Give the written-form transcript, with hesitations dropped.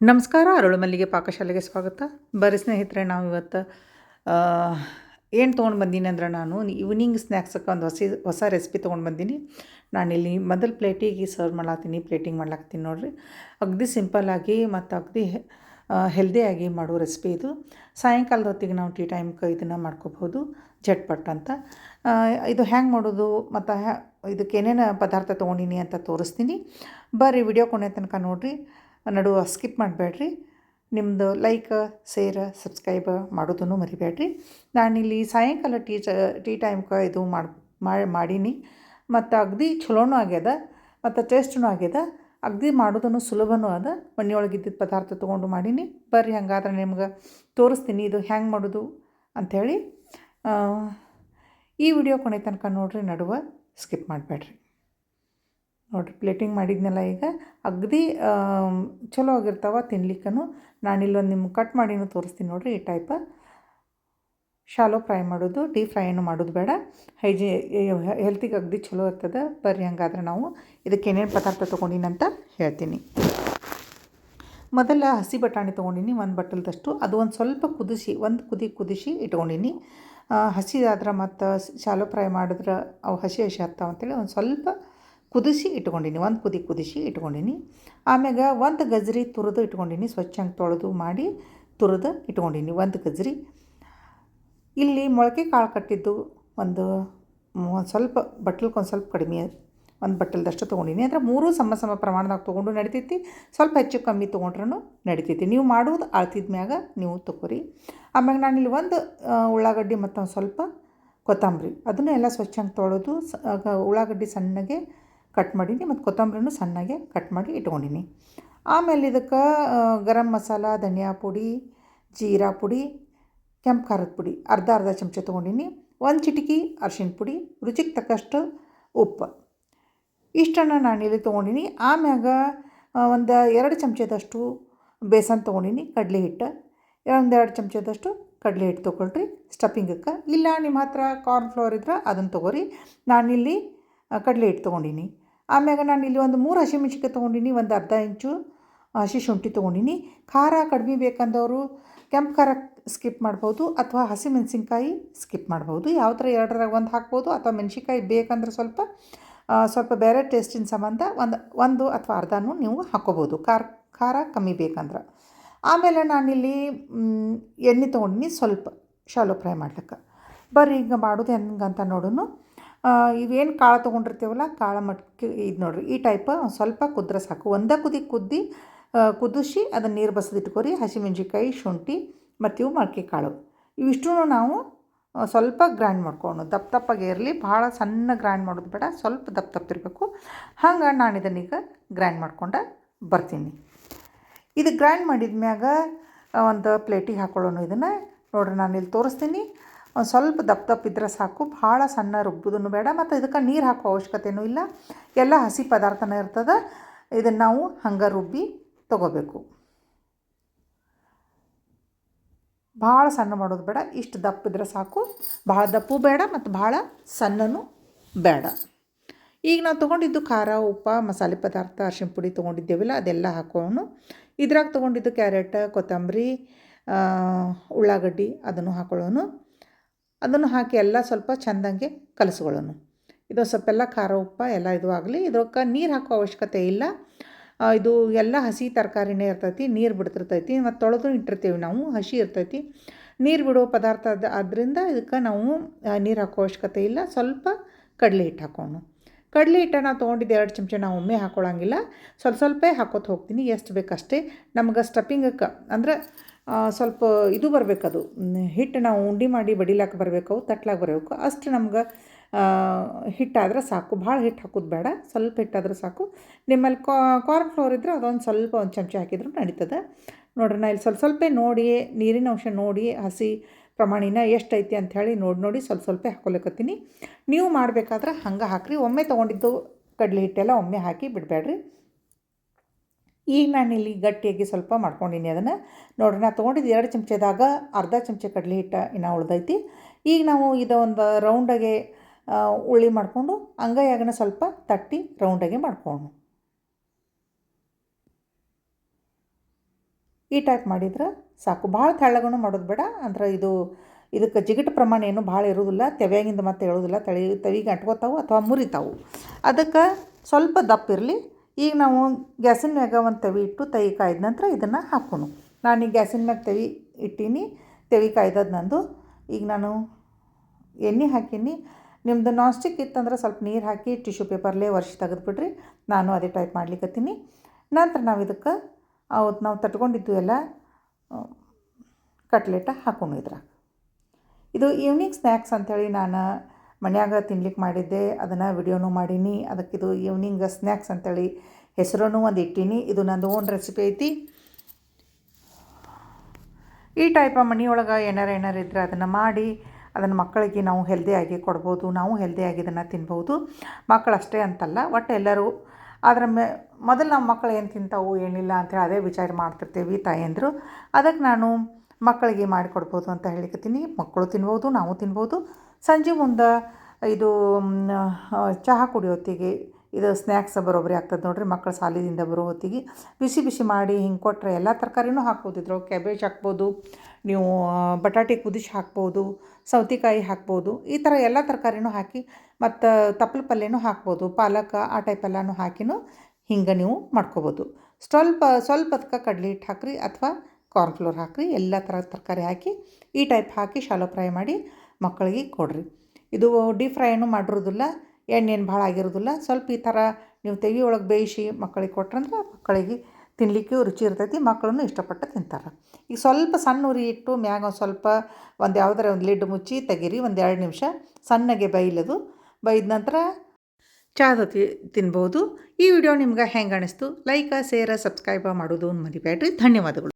ನಮಸ್ಕಾರ. ಅರಳು ಮಲ್ಲಿಗೆ ಪಾಕಶಾಲೆಗೆ ಸ್ವಾಗತ. ಬರ್ರಿ ಸ್ನೇಹಿತರೆ, ನಾವು ಇವತ್ತು ಏನು ತೊಗೊಂಡು ಬಂದೀನಿ ಅಂದ್ರೆ, ನಾನು ಈವ್ನಿಂಗ್ ಸ್ನ್ಯಾಕ್ಸಕ್ಕೆ ಒಂದು ಹೊಸ ರೆಸಿಪಿ ತೊಗೊಂಡು ಬಂದೀನಿ. ನಾನಿಲ್ಲಿ ಮೊದಲು ಪ್ಲೇಟಿಗೆ ಸರ್ವ್ ಮಾಡತ್ತೀನಿ, ಪ್ಲೇಟಿಂಗ್ ಮಾಡ್ಲಾತ್ತೀನಿ ನೋಡಿರಿ. ಅಗದಿ ಸಿಂಪಲ್ಲಾಗಿ ಮತ್ತು ಅಗದಿ ಹೆಲ್ದಿಯಾಗಿ ಮಾಡೋ ರೆಸಿಪಿ ಇದು. ಸಾಯಂಕಾಲದ ಹೊತ್ತಿಗೆ ನಾವು ಟೀ ಟೈಮ್ಗೆ ಇದನ್ನು ಮಾಡ್ಕೋಬೋದು, ಝಟ್ಪಟ್ ಅಂತ. ಇದು ಹ್ಯಾಂಗೆ ಮಾಡೋದು ಮತ್ತು ಇದಕ್ಕೆ ಏನೇನು ಪದಾರ್ಥ ತೊಗೊಂಡಿನಿ ಅಂತ ತೋರಿಸ್ತೀನಿ. ಬರ್ರಿ ವಿಡಿಯೋ ಕೊನೆ ತನಕ ನೋಡಿರಿ, ನಡುವೆ ಸ್ಕಿಪ್ ಮಾಡಬೇಡ್ರಿ. ನಿಮ್ಮದು ಲೈಕ್, ಶೇರ್, ಸಬ್ಸ್ಕ್ರೈಬ್ ಮಾಡೋದನ್ನು ಮರಿಬೇಡ್ರಿ. ನಾನಿಲ್ಲಿ ಸಾಯಂಕಾಲ ಟೀ ಟೈಮ್ಗೆ ಇದು ಮಾಡೀನಿ ಮತ್ತು ಅಗದಿ ಚಲೋನೂ ಆಗ್ಯದ ಮತ್ತು ಟೇಸ್ಟೂ ಆಗ್ಯದ. ಅಗದಿ ಮಾಡೋದನ್ನು ಸುಲಭನೂ ಅದ. ಮನೆಯೊಳಗಿದ್ದಿದ್ದ ಪದಾರ್ಥ ತೊಗೊಂಡು ಮಾಡೀನಿ. ಬರ್ರಿ ಹಂಗಾದ್ರೆ ನಿಮ್ಗೆ ತೋರಿಸ್ತೀನಿ ಇದು ಹ್ಯಾಂಗೆ ಮಾಡೋದು ಅಂಥೇಳಿ. ಈ ವಿಡಿಯೋ ಕೊನೆ ತನಕ ನೋಡಿರಿ, ನಡುವೆ ಸ್ಕಿಪ್ ಮಾಡಬೇಡ್ರಿ. ನೋಡಿರಿ, ಪ್ಲೇಟಿಂಗ್ ಮಾಡಿದ್ನೆಲ್ಲ ಈಗ ಅಗದಿ ಚಲೋ ಆಗಿರ್ತಾವೆ ತಿನ್ಲಿಕ್ಕೂ. ನಾನಿಲ್ಲೊಂದು ನಿಮ್ಗೆ ಕಟ್ ಮಾಡಿನೂ ತೋರಿಸ್ತೀನಿ ನೋಡಿರಿ. ಈ ಟೈಪ ಶಾಲೋ ಫ್ರೈ ಮಾಡೋದು, ಡೀಪ್ ಫ್ರೈ ಏನು ಮಾಡೋದು ಬೇಡ. ಹೆಲ್ತಿಗೆ ಅಗದಿ ಚಲೋ ಇರ್ತದೆ. ಬರ್ರಿ ಹಂಗಾದ್ರೆ ನಾವು ಇದಕ್ಕೆ ಏನೇನು ಪದಾರ್ಥ ತೊಗೊಂಡಿನಿ ಅಂತ ಹೇಳ್ತೀನಿ. ಮೊದಲ ಹಸಿ ಬಟಾಣಿ ತೊಗೊಂಡಿನಿ, ಒಂದು ಬಟ್ಟಲ್ದಷ್ಟು. ಅದು ಒಂದು ಸ್ವಲ್ಪ ಕುದಿಸಿ ಇಟ್ಕೊಂಡಿನಿ. ಹಸಿ ಆದ್ರೆ ಮತ್ತು ಶಾಲೋ ಫ್ರೈ ಮಾಡಿದ್ರೆ ಅವು ಹಸಿ ಹತ್ತಾವ ಅಂತೇಳಿ ಒಂದು ಸ್ವಲ್ಪ ಕುದಿಸಿ ಇಟ್ಕೊಂಡಿನಿ. ಒಂದು ಕುದಿಸಿ ಇಟ್ಕೊಂಡಿನಿ. ಆಮ್ಯಾಗ ಒಂದು ಗಜ್ರಿ ತುರಿದು ಇಟ್ಕೊಂಡಿನಿ, ಸ್ವಚ್ಛಂಗೆ ತೊಳೆದು ಮಾಡಿ ತುರಿದು ಇಟ್ಕೊಂಡಿನಿ ಒಂದು ಗಜ್ರಿ. ಇಲ್ಲಿ ಮೊಳಕೆ ಕಾಳು ಕಟ್ಟಿದ್ದು ಒಂದು ಸ್ವಲ್ಪ ಬಟ್ಟಲ್ಗೊಂದು ಸ್ವಲ್ಪ ಕಡಿಮೆ, ಒಂದು ಬಟ್ಟಲ್ದಷ್ಟು ತೊಗೊಂಡಿನಿ. ಅಂದರೆ ಮೂರೂ ಸಮ ಪ್ರಮಾಣದಾಗ ತೊಗೊಂಡು ನಡಿತೈತಿ. ಸ್ವಲ್ಪ ಹೆಚ್ಚು ಕಮ್ಮಿ ತೊಗೊಂಡ್ರೂ ನಡಿತೈತಿ. ನೀವು ಮಾಡೋದು ಅಳ್ತಿದ ಮ್ಯಾಗ ನೀವು ತೊಗೊರಿ. ಆಮ್ಯಾಗ ನಾನಿಲ್ಲಿ ಒಂದು ಉಳ್ಳಾಗಡ್ಡಿ ಮತ್ತು ಒಂದು ಸ್ವಲ್ಪ ಕೊತ್ತಂಬರಿ, ಅದನ್ನು ಎಲ್ಲ ಸ್ವಚ್ಛಂಗೆ ತೊಳೆದು ಉಳ್ಳಾಗಡ್ಡಿ ಸಣ್ಣಗೆ ಕಟ್ ಮಾಡೀನಿ ಮತ್ತು ಕೊತ್ತಂಬರಿನೂ ಸಣ್ಣಗೆ ಕಟ್ ಮಾಡಿ ಇಟ್ಕೊಂಡಿನಿ. ಆಮೇಲೆ ಇದಕ್ಕೆ ಗರಂ ಮಸಾಲ, ಧನಿಯಾ ಪುಡಿ, ಜೀರಾ ಪುಡಿ, ಕೆಂಪು ಖಾರದ ಪುಡಿ ಅರ್ಧ ಚಮಚ ತೊಗೊಂಡಿನಿ. ಒಂದು ಚಿಟಿಕೆ ಅರಿಶಿಣ ಪುಡಿ, ರುಚಿಗೆ ತಕ್ಕಷ್ಟು ಉಪ್ಪು, ಇಷ್ಟನ್ನು ನಾನಿಲ್ಲಿ ತೊಗೊಂಡಿನಿ. ಆಮ್ಯಾಗ ಒಂದು 2 ಚಮಚದಷ್ಟು ಬೇಸನ್ ತೊಗೊಂಡಿನಿ, ಕಡಲೆ ಹಿಟ್ಟು. ಒಂದು 2 ಚಮಚದಷ್ಟು ಕಡಲೆ ಹಿಟ್ಟು ತೊಗೊಳ್ರಿ ಸ್ಟಫಿಂಗಕ್ಕೆ. ಇಲ್ಲ ನಿಮ್ಮ ಹತ್ರ ಕಾರ್ನ್ ಫ್ಲೋರ್ ಇದ್ರೆ ಅದನ್ನು ತೊಗೊರಿ. ನಾನಿಲ್ಲಿ ಕಡಲೆ ಹಿಟ್ಟು ತೊಗೊಂಡಿನಿ. ಆಮ್ಯಾಗ ನಾನಿಲ್ಲಿ ಒಂದು 3 ಹಸಿಮೆಣ್ಸಿನ್ಕಾಯಿ ತೊಗೊಂಡಿನಿ, ಒಂದು ಅರ್ಧ ಇಂಚು ಹಸಿ ಶುಂಠಿ ತೊಗೊಂಡಿನಿ. ಖಾರ ಕಡಿಮೆ ಬೇಕಂದವರು ಕೆಂಪು ಖಾರ ಸ್ಕಿಪ್ ಮಾಡ್ಬೋದು ಅಥವಾ ಹಸಿಮೆಣ್ಸಿನ್ಕಾಯಿ ಸ್ಕಿಪ್ ಮಾಡ್ಬೋದು. ಯಾವ ಥರ ಎರಡರಾಗ ಒಂದು ಹಾಕ್ಬೋದು. ಅಥವಾ ಮೆಣ್ಸಿನ್ಕಾಯಿ ಬೇಕಂದ್ರೆ ಸ್ವಲ್ಪ ಬೇರೆ ಟೇಸ್ಟಿನ ಸಂಬಂಧ ಒಂದು ಅಥವಾ ಅರ್ಧನೂ ನೀವು ಹಾಕ್ಕೋಬೋದು, ಖಾರ ಕಮ್ಮಿ ಬೇಕಂದ್ರೆ. ಆಮೇಲೆ ನಾನಿಲ್ಲಿ ಎಣ್ಣೆ ತೊಗೊಂಡಿನಿ ಸ್ವಲ್ಪ ಶಾಲೋ ಫ್ರೈ ಮಾಡ್ಲಿಕ್ಕೆ. ಬರ್ರಿ ಈಗ ಮಾಡೋದು ಹೆಂಗಂತ ನೋಡೋಣ. ಇವೇನು ಕಾಳು ತೊಗೊಂಡಿರ್ತೀವಲ್ಲ, ಕಾಳು ಮಟ್ಕೆ ಇದು ನೋಡಿರಿ, ಈ ಟೈಪ್ ಸ್ವಲ್ಪ ಕುದ್ರೆ ಸಾಕು. ಒಂದೇ ಕುದಿಸಿ ಅದನ್ನು ನೀರು ಬಸಿದಿಟ್ಕೊರಿ. ಹಸಿಮೆಣ್ಸಿನ್ಕಾಯಿ, ಶುಂಠಿ ಮತ್ತು ಇವು ಮೊಳಕೆ ಕಾಳು ಇವಿಷ್ಟೂ ನಾವು ಸ್ವಲ್ಪ ಗ್ರೈಂಡ್ ಮಾಡ್ಕೊಂಡು ದಪ್ಪಗೆ ಇರಲಿ. ಭಾಳ ಸಣ್ಣ ಗ್ರೈಂಡ್ ಮಾಡೋದು ಬೇಡ, ಸ್ವಲ್ಪ ದಪ್ಪಿರಬೇಕು. ಹಂಗೆ ನಾನು ಇದನ್ನೀಗ ಗ್ರೈಂಡ್ ಮಾಡ್ಕೊಂಡು ಬರ್ತೀನಿ. ಇದು ಗ್ರೈಂಡ್ ಮಾಡಿದ ಮ್ಯಾಗ ಒಂದು ಪ್ಲೇಟಿಗೆ ಹಾಕ್ಕೊಳ್ಳೋಣ. ಇದನ್ನು ನೋಡಿರಿ, ನಾನು ಇಲ್ಲಿ ತೋರಿಸ್ತೀನಿ. ಒಂದು ಸ್ವಲ್ಪ ದಪ್ಪ ಇದ್ರೆ ಸಾಕು, ಭಾಳ ಸಣ್ಣ ರುಬ್ಬೋದನ್ನು ಬೇಡ. ಮತ್ತು ಇದಕ್ಕೆ ನೀರು ಹಾಕೋ ಅವಶ್ಯಕತೆಯೂ ಇಲ್ಲ, ಎಲ್ಲ ಹಸಿ ಪದಾರ್ಥನೇ ಇರ್ತದೆ. ಇದನ್ನು ನಾವು ಹಂಗೆ ರುಬ್ಬಿ ತೊಗೋಬೇಕು. ಭಾಳ ಸಣ್ಣ ಮಾಡೋದು ಬೇಡ, ಇಷ್ಟು ದಪ್ಪ ಇದ್ರೆ ಸಾಕು. ಭಾಳ ದಪ್ಪು ಬೇಡ ಮತ್ತು ಭಾಳ ಸಣ್ಣನೂ ಬೇಡ. ಈಗ ನಾವು ತೊಗೊಂಡಿದ್ದು ಖಾರ, ಉಪ್ಪು, ಮಸಾಲೆ ಪದಾರ್ಥ, ಅರಿಶಿಣ ಪುಡಿ ತೊಗೊಂಡಿದ್ದೇವಿಲ್ಲ, ಅದೆಲ್ಲ ಹಾಕೋಣ. ಇದ್ರಾಗ ತೊಗೊಂಡಿದ್ದು ಕ್ಯಾರೆಟ್, ಕೊತ್ತಂಬರಿ, ಉಳ್ಳಾಗಡ್ಡಿ ಅದನ್ನು ಹಾಕೊಳ್ಳೋಣ. ಅದನ್ನು ಹಾಕಿ ಎಲ್ಲ ಸ್ವಲ್ಪ ಚೆಂದಂಗೆ ಕಲಸ್ಕೊಳ್ಳೋಣ. ಇದು ಸ್ವಲ್ಪ ಎಲ್ಲ ಖಾರ, ಉಪ್ಪು ಎಲ್ಲ ಇದು ಆಗಲಿ. ಇದಕ್ಕೆ ನೀರು ಹಾಕೋ ಅವಶ್ಯಕತೆ ಇಲ್ಲ. ಇದು ಎಲ್ಲ ಹಸಿ ತರಕಾರಿನೇ ಇರ್ತೈತಿ, ನೀರು ಬಿಡ್ತಿರ್ತೈತಿ. ಮತ್ತು ತೊಳೆದು ಇಟ್ಟಿರ್ತೀವಿ ನಾವು, ಹಸಿ ಇರ್ತೈತಿ, ನೀರು ಬಿಡೋ ಪದಾರ್ಥ ಆದ್ದರಿಂದ ಇದಕ್ಕೆ ನಾವು ನೀರು ಹಾಕೋ ಅವಶ್ಯಕತೆ ಇಲ್ಲ. ಸ್ವಲ್ಪ ಕಡಲೆ ಹಿಟ್ಟು ಹಾಕೋಣ. ಕಡಲೆ ಹಿಟ್ಟು ನಾವು ತೊಗೊಂಡಿದ್ದು 2 ಚಮಚ ನಾವು ಒಮ್ಮೆ ಹಾಕ್ಕೊಳ್ಳೋಂಗಿಲ್ಲ, ಸ್ವಲ್ಪ ಹಾಕೋತ ಹೋಗ್ತೀನಿ. ಎಷ್ಟು ಬೇಕಷ್ಟೇ. ನಮ್ಗೆ ಸ್ಟಫಿಂಗಕ್ಕೆ ಅಂದ್ರೆ ಸ್ವಲ್ಪ ಇದು ಬರಬೇಕದು, ಹಿಟ್ಟು ನಾವು ಉಂಡೆ ಮಾಡಿ ಬಡಿಲಾಕ ಬರಬೇಕು, ಅವು ತಟ್ಲಾಕ ಬರಬೇಕು. ಅಷ್ಟು ನಮ್ಗೆ ಹಿಟ್ಟಾದ್ರೆ ಸಾಕು. ಭಾಳ ಹಿಟ್ಟು ಹಾಕೋದು ಬೇಡ, ಸ್ವಲ್ಪ ಹಿಟ್ಟಾದ್ರೆ ಸಾಕು. ನಿಮ್ಮಲ್ಲಿ ಕಾರ್ನ್ ಫ್ಲೋರ್ ಇದ್ದರೆ ಅದೊಂದು ಸ್ವಲ್ಪ 1 ಚಮಚ ಹಾಕಿದ್ರೂ ನಡೀತದೆ. ನೋಡ್ರಿ, ನಾ ಇಲ್ಲಿ ಸ್ವಲ್ಪ ನೋಡಿ, ನೀರಿನ ಅಂಶ ನೋಡಿ, ಹಸಿ ಪ್ರಮಾಣಿನ ಎಷ್ಟೈತಿ ಅಂಥೇಳಿ ನೋಡಿ ಸ್ವಲ್ಪ ಹಾಕ್ಕೊಳಕತ್ತೀನಿ. ನೀವು ಮಾಡಬೇಕಾದ್ರೆ ಹಂಗೆ ಹಾಕಿರಿ. ಒಮ್ಮೆ ತೊಗೊಂಡಿದ್ದು ಕಡಲೆ ಹಿಟ್ಟೆಲ್ಲ ಒಮ್ಮೆ ಹಾಕಿ ಬಿಡಬೇಡ್ರಿ. ಈಗ ನಾನಿಲ್ಲಿ ಗಟ್ಟಿಯಾಗಿ ಸ್ವಲ್ಪ ಮಾಡ್ಕೊಂಡಿನಿ ಅದನ್ನು. ನೋಡ್ರಿ, ನಾನು ತೊಗೊಂಡಿದ್ದು 2 ಚಮಚದಾಗ ಅರ್ಧ ಚಮಚ ಕಡಲೆ ಹಿಟ್ಟು ಇನ್ನೂ ಉಳ್ದೈತಿ. ಈಗ ನಾವು ಒಂದು ರೌಂಡಾಗೆ ಉಳ್ಳಿ ಮಾಡಿಕೊಂಡು ಅಂಗೈಯಾಗನ ಸ್ವಲ್ಪ ತಟ್ಟಿ ರೌಂಡಾಗೆ ಮಾಡ್ಕೊಂಡು ಈ ಟೈಪ್ ಮಾಡಿದ್ರೆ ಸಾಕು. ಭಾಳ ತೆಳ್ಳಗೂ ಮಾಡೋದು ಬೇಡ. ಅಂದ್ರೆ ಇದಕ್ಕೆ ಜಿಗಟ್ ಪ್ರಮಾಣ ಏನು ಭಾಳ ಇರೋದಿಲ್ಲ, ತೆವ್ಯಾಗಿಂದ ಮತ್ತೆ ಹೇಳೋದಿಲ್ಲ, ತವಿಗೆ ಅಂಟ್ಕೋತಾವು ಅಥವಾ ಮುರಿತಾವು. ಅದಕ್ಕೆ ಸ್ವಲ್ಪ ದಪ್ಪ ಇರಲಿ. ಈಗ ನಾವು ಗ್ಯಾಸಿನ ಮ್ಯಾಗ ಒಂದು ತವಿ ಇಟ್ಟು ತವಿ ಕಾಯ್ದ ನಂತರ ಇದನ್ನು ಹಾಕೋಣ. ನಾನೀಗ ಗ್ಯಾಸಿನ ಮ್ಯಾಗ ತವಿ ಇಟ್ಟೀನಿ, ತವಿ ಕಾಯ್ದದ್ದು ನಂದು. ಈಗ ನಾನು ಎಣ್ಣೆ ಹಾಕೀನಿ. ನಿಮ್ಮದು ನಾನ್ ಸ್ಟಿಕ್ ಇತ್ತಂದ್ರೆ ಸ್ವಲ್ಪ ನೀರು ಹಾಕಿ ಟಿಶ್ಯೂ ಪೇಪರ್ಲೇ ಒರೆಸಿ ತೆಗೆದುಬಿಡ್ರಿ. ನಾನು ಅದೇ ಟೈಪ್ ಮಾಡ್ಲಿಕ್ಕತ್ತೀನಿ. ನಂತರ ನಾವು ಇದಕ್ಕೆ ಅವತ್ತು ನಾವು ತಟ್ಕೊಂಡಿದ್ದು ಎಲ್ಲ ಕಟ್ಲೆಟ ಹಾಕೋಣ ಇದ್ರಾಗ. ಇದು ಈವ್ನಿಂಗ್ ಸ್ನ್ಯಾಕ್ಸ್ ಅಂಥೇಳಿ ನಾನು ಮನ್ಯಾಗ ತಿನ್ಲಿಕ್ಕೆ ಮಾಡಿದ್ದೆ. ಅದನ್ನು ವಿಡಿಯೋನೂ ಮಾಡೀನಿ. ಅದಕ್ಕಿದು ಈವ್ನಿಂಗ್ ಸ್ನ್ಯಾಕ್ಸ್ ಅಂಥೇಳಿ ಹೆಸರನ್ನು ಒಂದು ಇಟ್ಟೀನಿ. ಇದು ನಂದು ಓನ್ ರೆಸಿಪಿ ಐತಿ. ಈ ಟೈಪ ಮನೆಯೊಳಗೆ ಏನಾರು ಇದ್ದರೆ ಅದನ್ನು ಮಾಡಿ ಅದನ್ನು ಮಕ್ಕಳಿಗೆ ನಾವು ಹೆಲ್ದಿಯಾಗಿ ಕೊಡ್ಬೋದು. ನಾವು ಹೆಲ್ದಿಯಾಗಿ ಇದನ್ನು ತಿನ್ಬೋದು. ಮಕ್ಕಳಷ್ಟೇ ಅಂತಲ್ಲ, ಒಟ್ಟು ಎಲ್ಲರೂ. ಅದರ ಮೊದಲು ನಮ್ಮ ಮಕ್ಕಳು ಏನು ತಿಂತಾವು ಏನಿಲ್ಲ ಅಂಥೇಳಿ ಅದೇ ವಿಚಾರ ಮಾಡ್ತಿರ್ತೀವಿ ತಾಯಂದಿರು. ಅದಕ್ಕೆ ನಾನು ಮಕ್ಕಳಿಗೆ ಮಾಡಿಕೊಡ್ಬೋದು ಅಂತ ಹೇಳಿಕತ್ತೀನಿ. ಮಕ್ಕಳು ತಿನ್ಬೋದು, ನಾವು ತಿನ್ಬೋದು. ಸಂಜೆ ಮುಂದೆ ಇದು ಚಹಾ ಕುಡಿಯೋ ಹೊತ್ತಿಗೆ ಇದು ಸ್ನ್ಯಾಕ್ಸ್ ಬರೋಬ್ಬರಿ ಆಗ್ತದೆ ನೋಡಿರಿ. ಮಕ್ಕಳು ಶಾಲೆಯಿಂದ ಬರೋ ಹೊತ್ತಿಗೆ ಬಿಸಿ ಬಿಸಿ ಮಾಡಿ ಹಿಂಗೆ ಕೊಟ್ಟರೆ ಎಲ್ಲ ತರಕಾರಿನೂ ಹಾಕ್ಬೋದು. ಇದ್ರೊಳಗೆ ಕ್ಯಾಬೇಜ್ ಹಾಕ್ಬೋದು, ನೀವು ಬಟಾಟೆ ಕುದಿಸಿ ಹಾಕ್ಬೋದು, ಸೌತೆಕಾಯಿ ಹಾಕ್ಬೋದು. ಈ ಥರ ಎಲ್ಲ ತರಕಾರಿನೂ ಹಾಕಿ ಮತ್ತು ತಪ್ಪಲು ಪಲ್ಯನೂ ಹಾಕ್ಬೋದು, ಪಾಲಕ್ ಆ ಟೈಪ್ ಎಲ್ಲನೂ ಹಾಕಿನೂ ಹಿಂಗೆ ನೀವು ಮಾಡ್ಕೊಬೋದು. ಸ್ವಲ್ಪ ಅದಕ್ಕೆ ಕಡಲೆ ಹಿಟ್ಟು ಹಾಕಿರಿ ಅಥವಾ ಕಾರ್ನ್ಫ್ಲೋರ್ ಹಾಕಿರಿ. ಎಲ್ಲ ಥರದ ತರಕಾರಿ ಹಾಕಿ ಈ ಟೈಪ್ ಹಾಕಿ ಶಾಲೋ ಫ್ರೈ ಮಾಡಿ ಮಕ್ಕಳಿಗೆ ಕೊಡಿರಿ. ಇದು ಡೀಪ್ ಫ್ರೈನೂ ಮಾಡಿರೋದಿಲ್ಲ, ಎಣ್ಣೆನು ಭಾಳ ಆಗಿರೋದಿಲ್ಲ. ಸ್ವಲ್ಪ ಈ ಥರ ನೀವು ತೆವಿ ಒಳಗೆ ಬೇಯಿಸಿ ಮಕ್ಕಳಿಗೆ ಕೊಟ್ರಂದ್ರೆ ಮಕ್ಕಳಿಗೆ ತಿನ್ನಲಿಕ್ಕೆ ರುಚಿ ಇರ್ತೈತಿ. ಮಕ್ಕಳನ್ನು ಇಷ್ಟಪಟ್ಟು ತಿಂತಾರೆ. ಈಗ ಸ್ವಲ್ಪ ಸಣ್ಣ ಉರಿ ಇಟ್ಟು ಮ್ಯಾಗ ಒಂದು ಸ್ವಲ್ಪ ಯಾವುದರ ಒಂದು ಲಿಡ್ ಮುಚ್ಚಿ ತೆಗೀರಿ. 1-2 ನಿಮಿಷ ಸಣ್ಣಗೆ ಬೇಯ್ಲದು. ಬೇಯ್ದ ನಂತರ ಚಹಾ ಜೊತೆ ತಿನ್ಬೋದು. ಈ ವಿಡಿಯೋ ನಿಮ್ಗೆ ಹೆಂಗೆ ಅನಿಸ್ತು? ಲೈಕ್, ಶೇರ್, ಸಬ್ಸ್ಕ್ರೈಬ್ ಮಾಡೋದು ಮರಿಬೇಡ್ರಿ. ಧನ್ಯವಾದಗಳು.